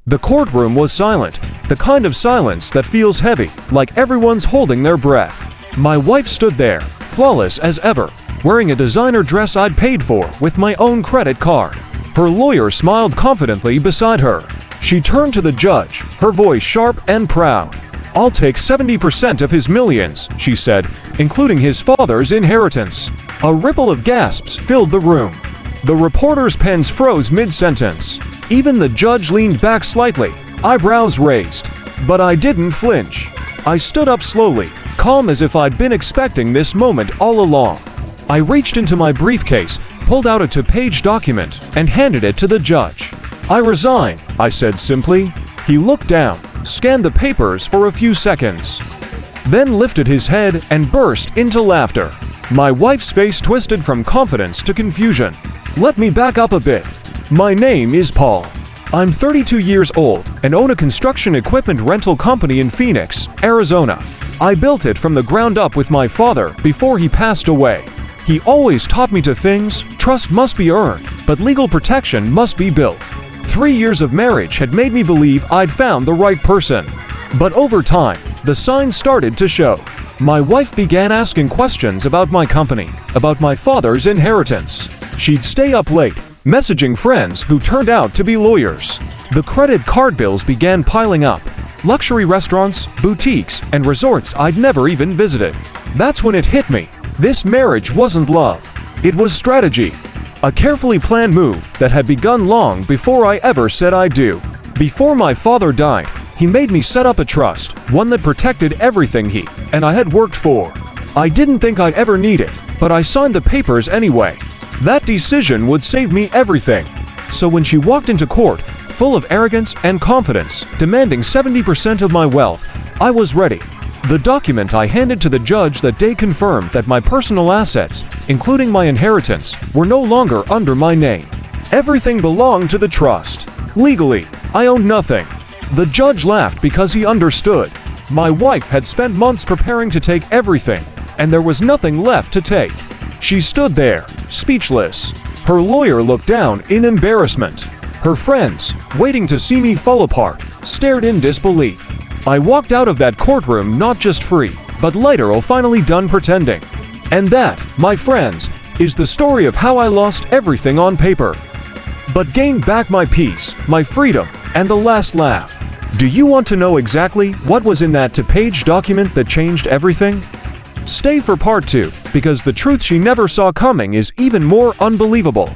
The courtroom was silent, the kind of silence that feels heavy, like everyone's holding their breath. My wife stood there, flawless as ever, wearing a designer dress I'd paid for with my own credit card. Her lawyer smiled confidently beside her. She turned to the judge, her voice sharp and proud. "I'll take 70% of his millions," she said, "including his father's inheritance." A ripple of gasps filled the room. The reporters' pens froze mid-sentence. Even the judge leaned back slightly, eyebrows raised. But I didn't flinch. I stood up slowly, calm as if I'd been expecting this moment all along. I reached into my briefcase, pulled out a two-page document, and handed it to the judge. "I resign," I said simply. He looked down, scanned the papers for a few seconds, then lifted his head and burst into laughter. My wife's face twisted from confidence to confusion. "Let me back up a bit. My name is Paul. I'm 32 years old and own a construction equipment rental company in Phoenix, Arizona. I built it from the ground up with my father before he passed away. He always taught me two things: trust must be earned, but legal protection must be built. 3 years of marriage had made me believe I'd found the right person. But over time, the signs started to show. My wife began asking questions about my company, about my father's inheritance. She'd stay up late, messaging friends who turned out to be lawyers. The credit card bills began piling up. Luxury restaurants, boutiques, and resorts I'd never even visited. That's when it hit me. This marriage wasn't love. It was strategy. A carefully planned move that had begun long before I ever said I do. Before my father died, he made me set up a trust, one that protected everything he and I had worked for. I didn't think I'd ever need it, but I signed the papers anyway. That decision would save me everything. So when she walked into court, full of arrogance and confidence, demanding 70% of my wealth, I was ready. The document I handed to the judge that day confirmed that my personal assets, including my inheritance, were no longer under my name. Everything belonged to the trust. Legally, I owned nothing. The judge laughed because he understood. My wife had spent months preparing to take everything, and there was nothing left to take. She stood there, speechless. Her lawyer looked down in embarrassment. Her friends, waiting to see me fall apart, stared in disbelief. I walked out of that courtroom not just free, but lighter or finally done pretending. And that, my friends, is the story of how I lost everything on paper, but gained back my peace, my freedom, and the last laugh. Do you want to know exactly what was in that two-page document that changed everything? Stay for part 2, because the truth she never saw coming is even more unbelievable.